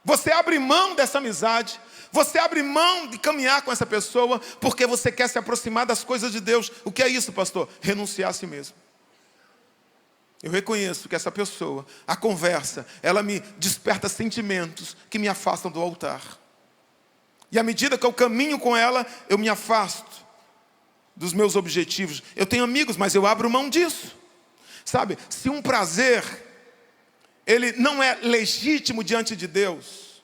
você abre mão dessa amizade, você abre mão de caminhar com essa pessoa, porque você quer se aproximar das coisas de Deus. O que é isso, pastor? Renunciar a si mesmo. Eu reconheço que essa pessoa, a conversa, ela me desperta sentimentos que me afastam do altar. E à medida que eu caminho com ela, eu me afasto dos meus objetivos. Eu tenho amigos, mas eu abro mão disso. Sabe, se um prazer, ele não é legítimo diante de Deus,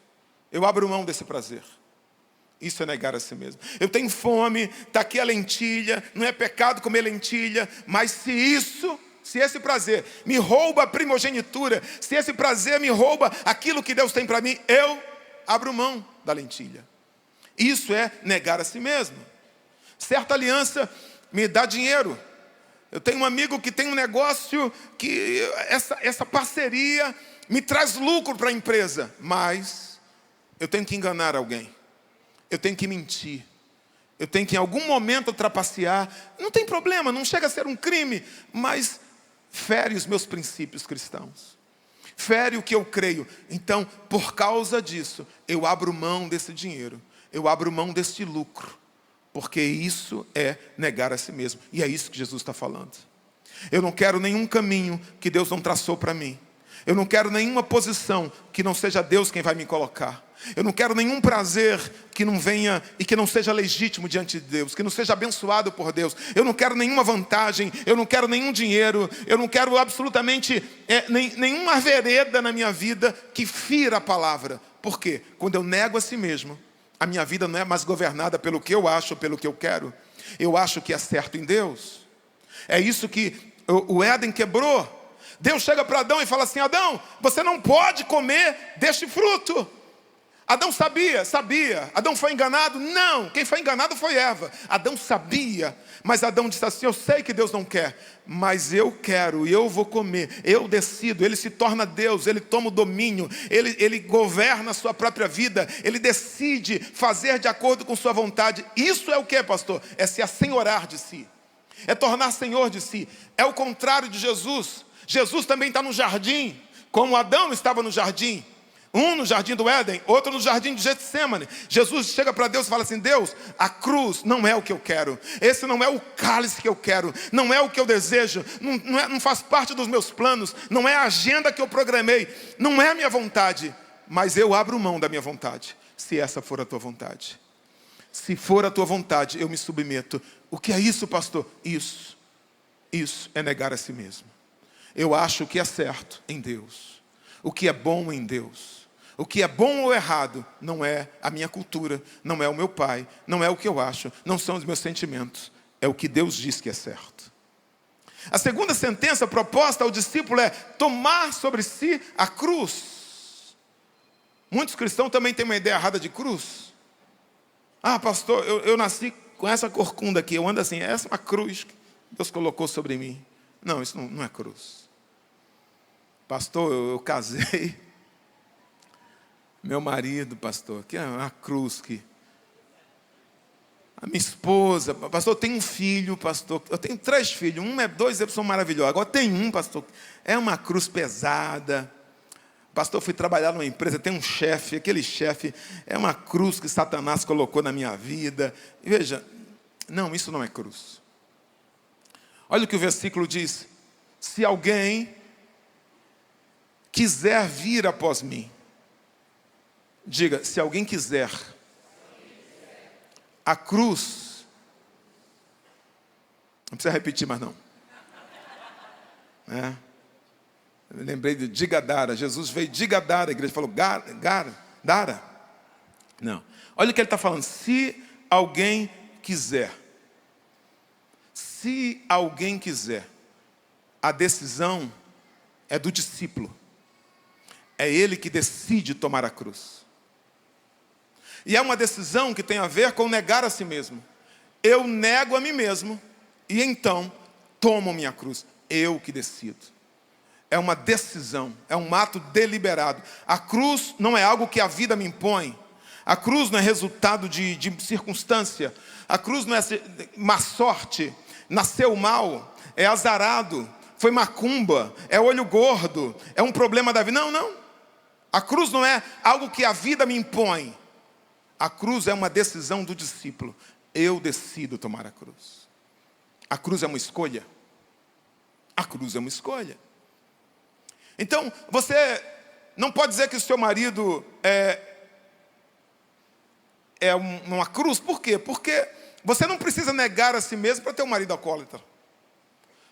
eu abro mão desse prazer. Isso é negar a si mesmo. Eu tenho fome, está aqui a lentilha, não é pecado comer lentilha, mas se esse prazer me rouba a primogenitura, se esse prazer me rouba aquilo que Deus tem para mim, eu abro mão da lentilha. Isso é negar a si mesmo. Certa aliança me dá dinheiro. Eu tenho um amigo que tem um negócio que essa parceria me traz lucro para a empresa, mas eu tenho que enganar alguém. Eu tenho que mentir. Eu tenho que em algum momento trapacear. Não tem problema, não chega a ser um crime, mas fere os meus princípios cristãos. Fere o que eu creio. Então, por causa disso, eu abro mão desse dinheiro. Eu abro mão desse lucro. Porque isso é negar a si mesmo. E é isso que Jesus está falando. Eu não quero nenhum caminho que Deus não traçou para mim. Eu não quero nenhuma posição que não seja Deus quem vai me colocar. Eu não quero nenhum prazer que não venha e que não seja legítimo diante de Deus, que não seja abençoado por Deus. Eu não quero nenhuma vantagem, eu não quero nenhum dinheiro, eu não quero absolutamente nenhuma vereda na minha vida que fira a palavra. Por quê? Quando eu nego a si mesmo, a minha vida não é mais governada pelo que eu acho, pelo que eu quero. Eu acho que é certo em Deus. É isso que o Éden quebrou. Deus chega para Adão e fala assim, Adão, você não pode comer deste fruto. Adão sabia. Adão foi enganado? Não, quem foi enganado foi Eva. Adão sabia, mas Adão disse assim: eu sei que Deus não quer, mas eu quero e eu vou comer, eu decido. Ele se torna Deus, ele toma o domínio, ele governa a sua própria vida, ele decide fazer de acordo com sua vontade. Isso é o que, pastor? É se assenhorar de si, é tornar senhor de si. É o contrário de Jesus. Jesus também está no jardim, como Adão estava no jardim. Um no jardim do Éden, outro no jardim de Getsêmani. Jesus chega para Deus e fala assim: Deus, a cruz não é o que eu quero. Esse não é o cálice que eu quero. Não é o que eu desejo. Não faz parte dos meus planos. Não é a agenda que eu programei. Não é a minha vontade. Mas eu abro mão da minha vontade, se essa for a tua vontade. Se for a tua vontade, eu me submeto. O que é isso, pastor? Isso é negar a si mesmo. Eu acho o que é certo em Deus, o que é bom em Deus. O que é bom ou errado não é a minha cultura, não é o meu pai, não é o que eu acho, não são os meus sentimentos. É o que Deus diz que é certo. A segunda sentença proposta ao discípulo é tomar sobre si a cruz. Muitos cristãos também têm uma ideia errada de cruz. Ah, pastor, eu nasci com essa corcunda aqui, eu ando assim, essa é uma cruz que Deus colocou sobre mim. Não, isso não é cruz. Pastor, eu casei. Meu marido, pastor, que é uma cruz que... A minha esposa, pastor, eu tenho um filho, pastor. Eu tenho 3 filhos, 2 são maravilhosos. Agora tem um, pastor, é uma cruz pesada. Pastor, eu fui trabalhar numa empresa, tem um chefe, aquele chefe é uma cruz que Satanás colocou na minha vida. E veja, não, isso não é cruz. Olha o que o versículo diz: se alguém quiser vir após mim, diga, se alguém quiser, a cruz, não precisa repetir mais não. Eu lembrei de Digadara, Jesus veio Digadara, a igreja falou Dara. Não, olha o que ele está falando, se alguém quiser. Se alguém quiser, a decisão é do discípulo. É ele que decide tomar a cruz. E é uma decisão que tem a ver com negar a si mesmo. Eu nego a mim mesmo e então tomo minha cruz. Eu que decido. É uma decisão, é um ato deliberado. A cruz não é algo que a vida me impõe. A cruz não é resultado de circunstância. A cruz não é má sorte. Nasceu mal, é azarado, foi macumba, é olho gordo, é um problema da vida. Não. A cruz não é algo que a vida me impõe. A cruz é uma decisão do discípulo. Eu decido tomar a cruz. A cruz é uma escolha. A cruz é uma escolha. Então, você não pode dizer que o seu marido é uma cruz. Por quê? Porque você não precisa negar a si mesmo para ter um marido alcoólatra.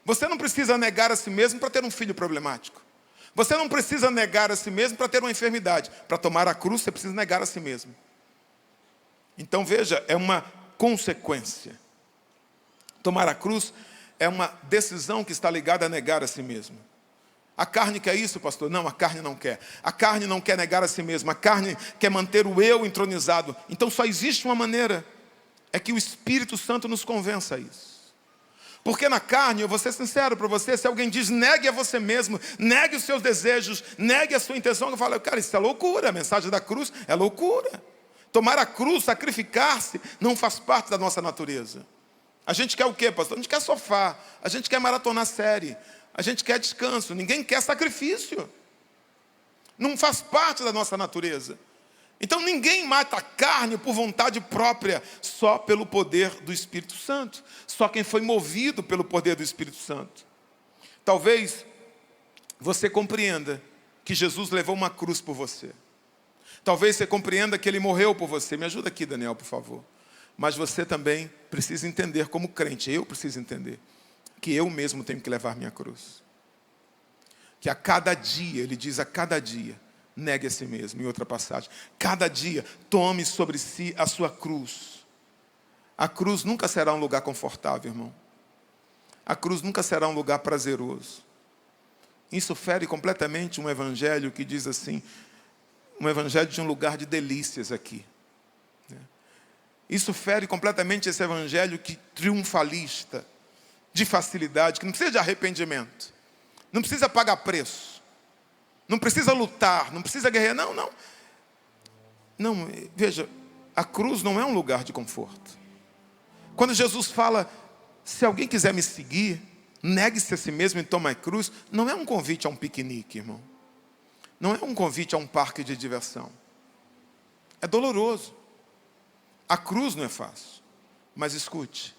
Você não precisa negar a si mesmo para ter um filho problemático. Você não precisa negar a si mesmo para ter uma enfermidade. Para tomar a cruz, você precisa negar a si mesmo. Então veja, é uma consequência. Tomar a cruz é uma decisão que está ligada a negar a si mesmo. A carne quer isso, pastor? Não, a carne não quer. A carne não quer negar a si mesma. A carne quer manter o eu entronizado. Então só existe uma maneira. É que o Espírito Santo nos convença a isso. Porque na carne, eu vou ser sincero para você, se alguém diz negue a você mesmo, negue os seus desejos, negue a sua intenção, eu falo, cara, isso é loucura, a mensagem da cruz é loucura. Tomar a cruz, sacrificar-se, não faz parte da nossa natureza. A gente quer o quê, pastor? A gente quer sofá, a gente quer maratonar série, a gente quer descanso, ninguém quer sacrifício. Não faz parte da nossa natureza. Então ninguém mata a carne por vontade própria, só pelo poder do Espírito Santo. Só quem foi movido pelo poder do Espírito Santo. Talvez você compreenda que Jesus levou uma cruz por você. Talvez você compreenda que Ele morreu por você. Me ajuda aqui, Daniel, por favor. Mas você também precisa entender como crente, eu preciso entender, que eu mesmo tenho que levar minha cruz. Que a cada dia, ele diz a cada dia, negue a si mesmo, em outra passagem. Cada dia, tome sobre si a sua cruz. A cruz nunca será um lugar confortável, irmão. A cruz nunca será um lugar prazeroso. Isso fere completamente um evangelho que diz assim, um evangelho de um lugar de delícias aqui. Isso fere completamente esse evangelho triunfalista, de facilidade, que não precisa de arrependimento, não precisa pagar preço, não precisa lutar, não precisa guerrear, não, veja, a cruz não é um lugar de conforto. Quando Jesus fala, se alguém quiser me seguir, negue-se a si mesmo e tome a cruz, não é um convite a um piquenique, irmão. Não é um convite a um parque de diversão. É doloroso. A cruz não é fácil. Mas escute,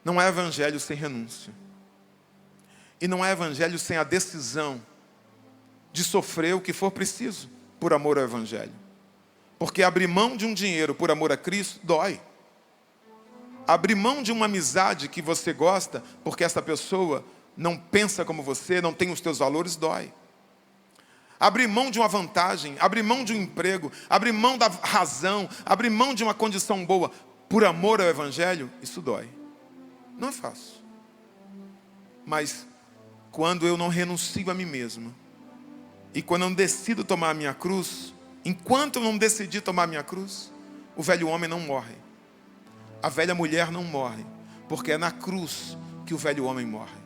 não é evangelho sem renúncia. E não é evangelho sem a decisão de sofrer o que for preciso por amor ao evangelho. Porque abrir mão de um dinheiro por amor a Cristo dói. Abrir mão de uma amizade que você gosta porque essa pessoa não pensa como você, não tem os teus valores, dói. Abrir mão de uma vantagem, abrir mão de um emprego, abrir mão da razão, abrir mão de uma condição boa por amor ao evangelho, isso dói. Não é fácil. Mas quando eu não renuncio a mim mesmo, e quando eu não decido tomar a minha cruz, enquanto eu não decidi tomar a minha cruz, o velho homem não morre. A velha mulher não morre, porque é na cruz que o velho homem morre.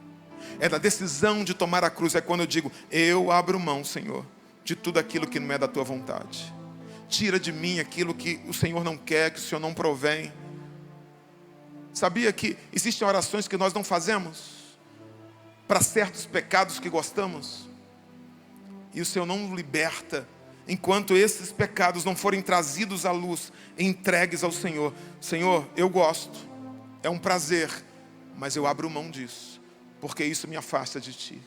É na decisão de tomar a cruz, é quando eu digo, eu abro mão, Senhor, de tudo aquilo que não é da tua vontade. Tira de mim aquilo que o Senhor não quer, que o Senhor não provém. Sabia que existem orações que nós não fazemos para certos pecados que gostamos? E o Senhor não nos liberta enquanto esses pecados não forem trazidos à luz e entregues ao Senhor. Senhor, eu gosto, é um prazer, mas eu abro mão disso, porque isso me afasta de Ti.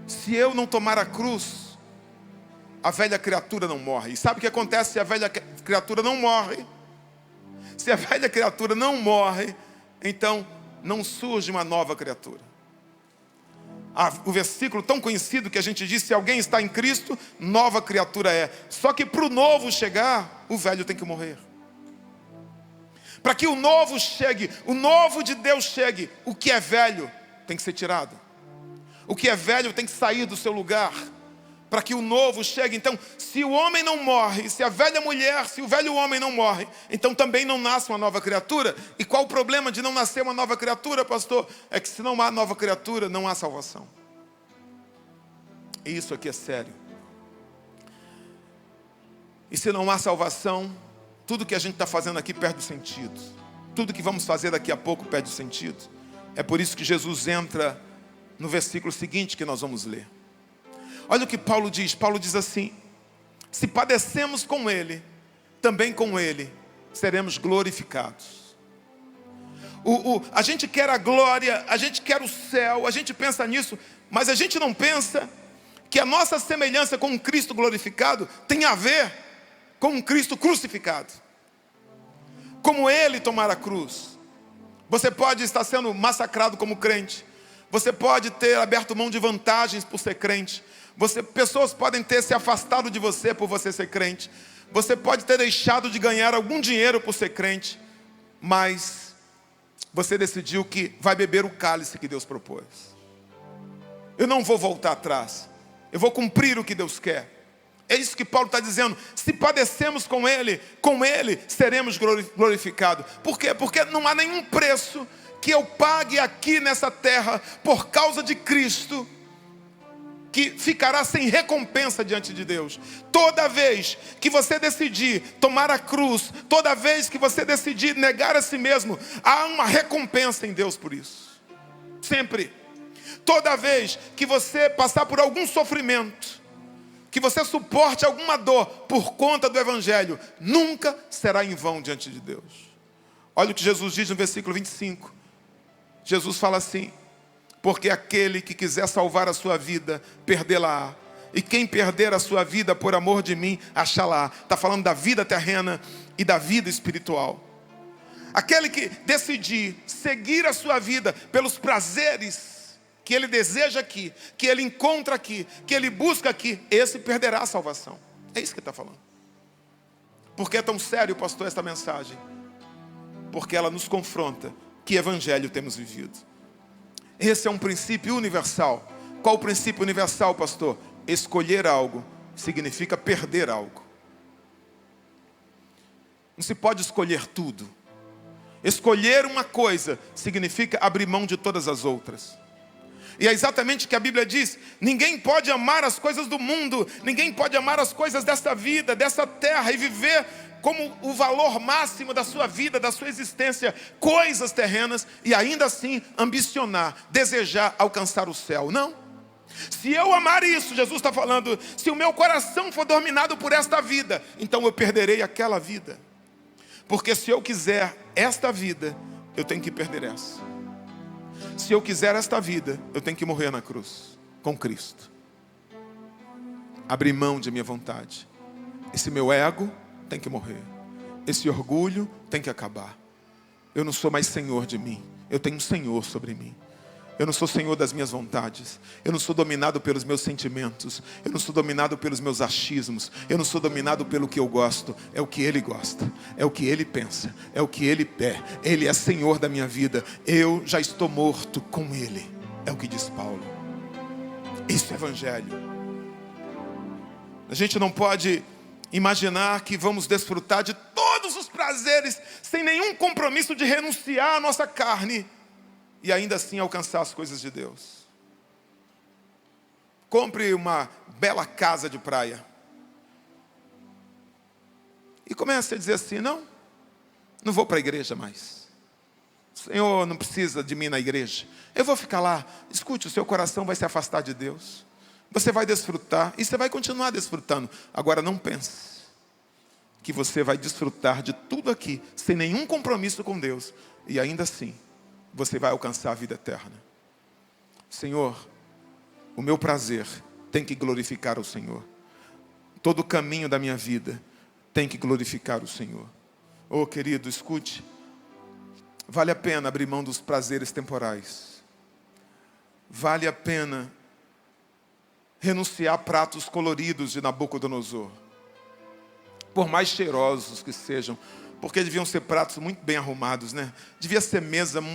Se eu não tomar a cruz, a velha criatura não morre. E sabe o que acontece se a velha criatura não morre? Se a velha criatura não morre, então não surge uma nova criatura. O versículo tão conhecido que a gente diz, se alguém está em Cristo, nova criatura é. Só que para o novo chegar, o velho tem que morrer. Para que o novo chegue, o novo de Deus chegue, o que é velho tem que ser tirado. O que é velho tem que sair do seu lugar, para que o novo chegue. Então, se o homem não morre, se a velha mulher, se o velho homem não morre, então também não nasce uma nova criatura. E qual o problema de não nascer uma nova criatura, pastor? É que se não há nova criatura, não há salvação. E isso aqui é sério. E se não há salvação, tudo que a gente está fazendo aqui perde o sentido. Tudo que vamos fazer daqui a pouco perde o sentido. É por isso que Jesus entra no versículo seguinte que nós vamos ler. Olha o que Paulo diz assim, se padecemos com Ele, também com Ele seremos glorificados. A gente quer a glória, a gente quer o céu, a gente pensa nisso, mas a gente não pensa que a nossa semelhança com um Cristo glorificado tem a ver com um Cristo crucificado. Como Ele tomar a cruz. Você pode estar sendo massacrado como crente, você pode ter aberto mão de vantagens por ser crente, pessoas podem ter se afastado de você por você ser crente. Você pode ter deixado de ganhar algum dinheiro por ser crente. Mas você decidiu que vai beber o cálice que Deus propôs. Eu não vou voltar atrás. Eu vou cumprir o que Deus quer. É isso que Paulo está dizendo. Se padecemos com Ele seremos glorificados. Por quê? Porque não há nenhum preço que eu pague aqui nessa terra por causa de Cristo que ficará sem recompensa diante de Deus. Toda vez que você decidir tomar a cruz, toda vez que você decidir negar a si mesmo, há uma recompensa em Deus por isso. Sempre. Toda vez que você passar por algum sofrimento, que você suporte alguma dor por conta do Evangelho, nunca será em vão diante de Deus. Olha o que Jesus diz no versículo 25. Jesus fala assim, porque aquele que quiser salvar a sua vida, perdê-la-á. E quem perder a sua vida por amor de mim, achá-la-á. Está falando da vida terrena e da vida espiritual. Aquele que decidir seguir a sua vida pelos prazeres que ele deseja aqui, que ele encontra aqui, que ele busca aqui, esse perderá a salvação. É isso que está falando. Por que é tão sério, pastor, esta mensagem? Porque ela nos confronta. Que evangelho temos vivido? Esse é um princípio universal Qual o princípio universal, pastor? Escolher algo significa perder algo. Não se pode escolher tudo. Escolher uma coisa significa abrir mão de todas as outras. E é exatamente o que a Bíblia diz: ninguém pode amar as coisas do mundo, ninguém pode amar as coisas desta vida, dessa terra, e viver como o valor máximo da sua vida, da sua existência, coisas terrenas, e ainda assim ambicionar, desejar alcançar o céu. Não. Se eu amar isso, Jesus está falando, se o meu coração for dominado por esta vida, então eu perderei aquela vida. Porque se eu quiser esta vida, eu tenho que perder essa. Se eu quiser esta vida, eu tenho que morrer na cruz, com Cristo. Abrir mão de minha vontade. Esse meu ego tem que morrer. Esse orgulho tem que acabar. Eu não sou mais senhor de mim. Eu tenho um Senhor sobre mim. Eu não sou senhor das minhas vontades. Eu não sou dominado pelos meus sentimentos. Eu não sou dominado pelos meus achismos. Eu não sou dominado pelo que eu gosto. É o que Ele gosta. É o que Ele pensa. É o que Ele quer. Ele é Senhor da minha vida. Eu já estou morto com Ele. É o que diz Paulo. Isso é evangelho. A gente não pode imaginar que vamos desfrutar de todos os prazeres sem nenhum compromisso de renunciar à nossa carne e ainda assim alcançar as coisas de Deus. Compre uma bela casa de praia e comece a dizer assim: não vou para a igreja mais. O Senhor não precisa de mim na igreja. Eu vou ficar lá. Escute, o seu coração vai se afastar de Deus. Você vai desfrutar e você vai continuar desfrutando. Agora não pense que você vai desfrutar de tudo aqui sem nenhum compromisso com Deus e ainda assim você vai alcançar a vida eterna. Senhor, o meu prazer tem que glorificar o Senhor. Todo o caminho da minha vida tem que glorificar o Senhor. Oh, querido, escute. Vale a pena abrir mão dos prazeres temporais. Vale a pena renunciar a pratos coloridos de Nabucodonosor. Por mais cheirosos que sejam, porque deviam ser pratos muito bem arrumados, né? Devia ser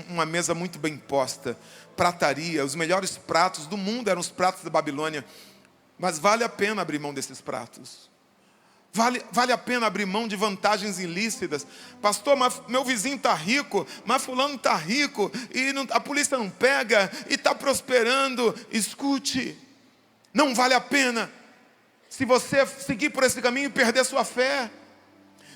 uma mesa muito bem posta, prataria, os melhores pratos do mundo eram os pratos da Babilônia. Mas vale a pena abrir mão desses pratos. Vale a pena abrir mão de vantagens ilícitas. Pastor, mas meu vizinho está rico, mas fulano está rico, e a polícia não pega, e está prosperando. Escute, não vale a pena se você seguir por esse caminho e perder sua fé.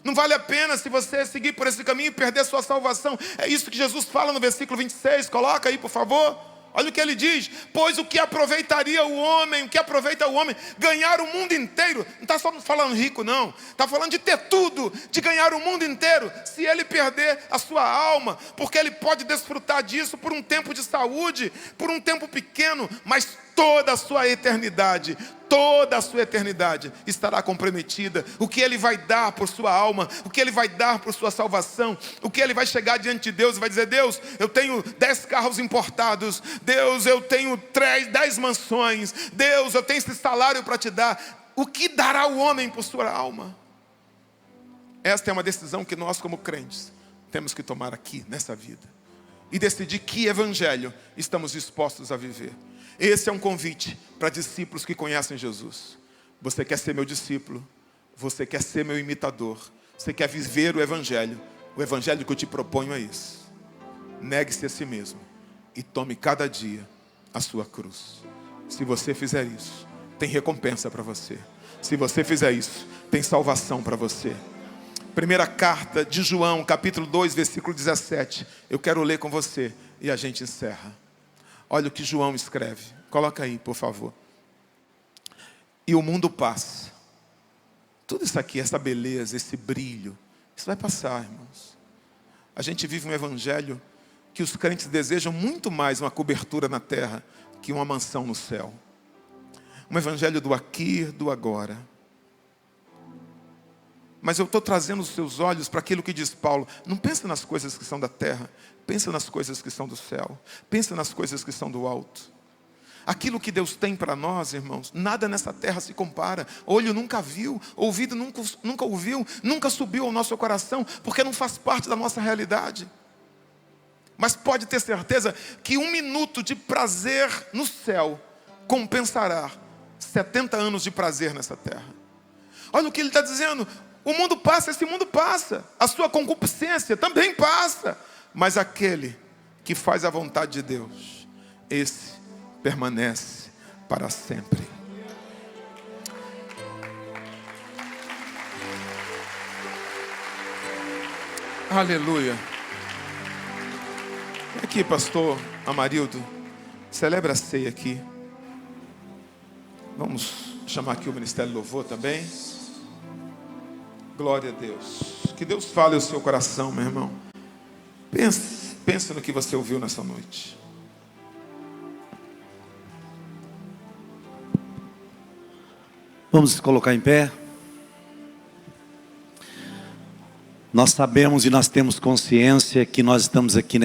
Não vale a pena se você seguir por esse caminho e perder sua salvação. É isso que Jesus fala no versículo 26. Coloca aí, por favor. Olha o que ele diz: pois o que aproveitaria o homem, o que aproveita o homem, ganhar o mundo inteiro. Não está só falando rico, não. Está falando de ter tudo, de ganhar o mundo inteiro, se ele perder a sua alma. Porque ele pode desfrutar disso por um tempo de saúde, por um tempo pequeno, mas toda a sua eternidade estará comprometida. O que ele vai dar por sua alma, o que ele vai dar por sua salvação, o que ele vai chegar diante de Deus e vai dizer: Deus, eu tenho 10 carros importados. Deus, eu tenho 10 mansões. Deus, eu tenho esse salário para te dar. O que dará o homem por sua alma? Esta é uma decisão que nós, como crentes, temos que tomar aqui, nessa vida, e decidir que evangelho estamos dispostos a viver. Esse é um convite para discípulos que conhecem Jesus. Você quer ser meu discípulo? Você quer ser meu imitador? Você quer viver o evangelho? O evangelho que eu te proponho é isso. Negue-se a si mesmo e tome cada dia a sua cruz. Se você fizer isso, tem recompensa para você. Se você fizer isso, tem salvação para você. Primeira carta de João, capítulo 2, versículo 17. Eu quero ler com você e a gente encerra. Olha o que João escreve. Coloca aí, por favor. E o mundo passa. Tudo isso aqui, essa beleza, esse brilho, isso vai passar, irmãos. A gente vive um evangelho que os crentes desejam muito mais uma cobertura na terra que uma mansão no céu. Um evangelho do aqui, do agora. Mas eu estou trazendo os seus olhos para aquilo que diz Paulo. Não pensa nas coisas que são da terra. Pensa nas coisas que são do céu. Pensa nas coisas que são do alto. Aquilo que Deus tem para nós, irmãos, nada nessa terra se compara. Olho nunca viu, ouvido nunca ouviu, nunca subiu ao nosso coração, porque não faz parte da nossa realidade. Mas pode ter certeza que 1 minuto de prazer no céu compensará 70 anos de prazer nessa terra. Olha o que ele está dizendo. O mundo passa, esse mundo passa. A sua concupiscência também passa. Mas aquele que faz a vontade de Deus, esse permanece para sempre. Aleluia. Aqui, pastor Amarildo, celebra a ceia aqui. Vamos chamar aqui o Ministério Louvor também. Glória a Deus. Que Deus fale ao seu coração, meu irmão. Pense no que você ouviu nessa noite. Vamos se colocar em pé. Nós sabemos e nós temos consciência que nós estamos aqui